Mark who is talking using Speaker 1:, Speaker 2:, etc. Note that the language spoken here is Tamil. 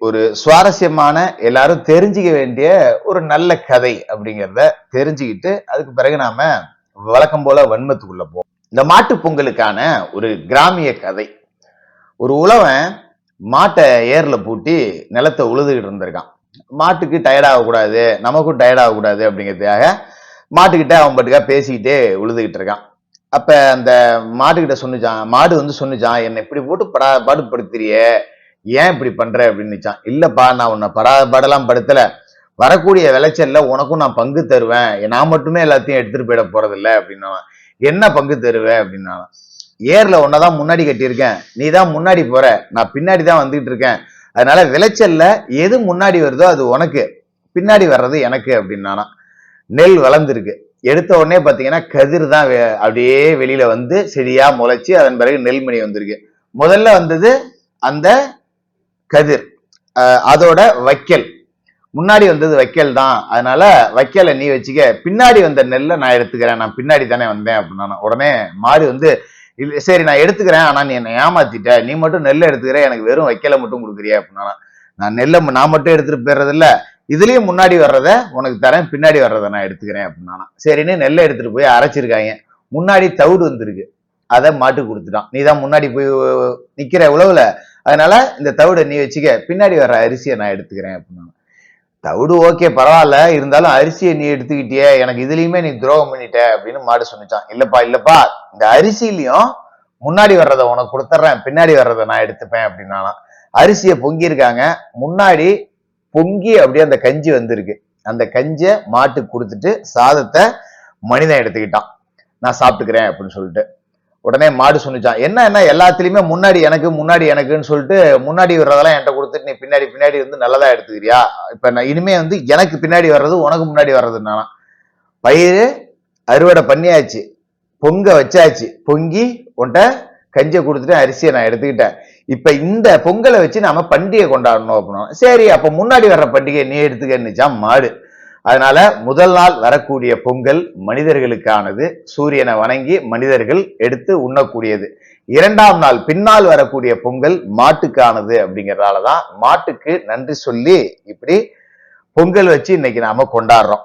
Speaker 1: ஒரு சுவாரஸ்யமான எல்லாரும் தெரிஞ்சுக்க வேண்டிய ஒரு நல்ல கதை அப்படிங்கிறத தெரிஞ்சுக்கிட்டு அதுக்கு பிறகு நாம வழக்கம் போல வன்மத்துக்குள்ள போவோம். இந்த மாட்டு பொங்கலுக்கான ஒரு கிராமிய கதை. ஒரு உழவன் மாட்டை ஏர்ல பூட்டி நிலத்தை உழுதுகிட்டு இருந்திருக்கான். மாட்டுக்கு டயர்ட் ஆகக்கூடாது, நமக்கும் டயர்ட் ஆகக்கூடாது அப்படிங்கிறதுக்காக மாட்டுக்கிட்ட அவன் பாட்டுக்கா பேசிக்கிட்டே உழுதுகிட்டு இருக்கான். அப்ப அந்த மாட்டுக்கிட்ட சொன்னிச்சான், மாடு சொன்னிச்சான், என்னை இப்படி போட்டு பாடுபடுத்துறிய, ஏன் இப்படி பண்ற அப்படின்னுச்சான். இல்லப்பா, நான் உன்னை படலாம் படுத்தல, வரக்கூடிய விளைச்சல்ல உனக்கும் நான் பங்கு தருவேன், நான் மட்டுமே எல்லாத்தையும் எடுத்துட்டு போயிட போறதில்ல அப்படின்னா. என்ன பங்கு தருவேன் அப்படின்னா, ஏர்ல உன்னதான் முன்னாடி கட்டியிருக்கேன், நீ தான் முன்னாடி போற, நான் பின்னாடி தான் வந்துகிட்டு இருக்கேன், அதனால விளைச்சல்ல எது முன்னாடி வருதோ அது உனக்கு, பின்னாடி வர்றது எனக்கு அப்படின்னானா. நெல் வளர்ந்துருக்கு, எடுத்த உடனே பாத்தீங்கன்னா கதிர் தான் அப்படியே வெளியில வந்து செடியா முளைச்சு அதன் பிறகு நெல்மணி வந்திருக்கு. முதல்ல வந்தது அந்த கதிர், அதோட வைக்கல், முன்னாடி வந்தது வைக்கல் தான், அதனால வைக்கலை நீ வச்சுக்க, பின்னாடி வந்த நெல்லை நான் எடுத்துக்கிறேன், நான் பின்னாடி தானே வந்தேன் அப்படின்னா. உடனே மாடு சரி நான் எடுத்துக்கிறேன், ஆனா நீ என்னை ஏமாத்திட்ட, நீ மட்டும் நெல்லை எடுத்துக்கிற, எனக்கு வெறும் வைக்கலை மட்டும் கொடுக்குறியா அப்படின்னா. நான் நெல்லை நான் மட்டும் எடுத்துட்டு போயிடுறது இல்ல, இதுலயும் முன்னாடி வர்றத உனக்கு தரேன், பின்னாடி வர்றதை நான் எடுத்துக்கிறேன் அப்படின்னா. சரின்னு நெல்லை எடுத்துட்டு போய் அரைச்சிருக்காங்க, முன்னாடி தவிடு வந்திருக்கு, அதை மாட்டு கொடுத்துட்டான். நீ தான் முன்னாடி போய் நிக்கிற உழவுல, அதனால இந்த தவிடை நீ வச்சுக்க, பின்னாடி வர்ற அரிசியை நான் எடுத்துக்கிறேன் அப்படின்னா. தவிடு ஓகே பரவாயில்ல, இருந்தாலும் அரிசியை நீ எடுத்துக்கிட்டியே, எனக்கு இதுலயுமே நீ துரோகம் பண்ணிட்ட அப்படின்னு மாடு சொன்னிச்சான். இல்லப்பா, இந்த அரிசியிலையும் முன்னாடி வர்றதை உனக்கு கொடுத்துட்றேன், பின்னாடி வர்றதை நான் எடுத்துப்பேன் அப்படின்னா. அரிசியை பொங்கி இருக்காங்க, முன்னாடி பொங்கி அப்படியே அந்த கஞ்சி வந்திருக்கு, அந்த கஞ்சியை மாட்டுக்கு கொடுத்துட்டு சாதத்தை மனிதன் எடுத்துக்கிட்டான், நான் சாப்பிட்டுக்கிறேன் அப்படின்னு சொல்லிட்டு. உடனே மாடு சொன்னிச்சான், என்ன எல்லாத்துலயுமே முன்னாடி எனக்குன்னு சொல்லிட்டு முன்னாடி வர்றதெல்லாம் என்கிட்ட கொடுத்துட்டு நீ பின்னாடி நல்லதா எடுத்துக்கிறியா, இப்ப நான் இனிமே எனக்கு பின்னாடி வர்றது உனக்கு முன்னாடி வர்றதுனால. பயிர் அறுவடை பண்ணியாச்சு, பொங்க வச்சாச்சு, பொங்கி உன்கிட்ட கஞ்சியை கொடுத்துட்டு அரிசியை நான் எடுத்துக்கிட்டேன், இப்ப இந்த பொங்கலை வச்சு நாம பண்டிகை கொண்டாடணும் அப்படின்னா. சரி, அப்ப முன்னாடி வர்ற பண்டிகை நீ எடுத்துக்கன்னுச்சான் மாடு. அதனால முதல் நாள் வரக்கூடிய பொங்கல் மனிதர்களுக்கானது, சூரியனை வணங்கி மனிதர்கள் எடுத்து உண்ணக்கூடியது. இரண்டாம் நாள் பின்னால் வரக்கூடிய பொங்கல் மாட்டுக்கானது அப்படிங்கறதாலதான் மாட்டுக்கு நன்றி சொல்லி இப்படி பொங்கல் வச்சு இன்னைக்கு நாம கொண்டாடுறோம்.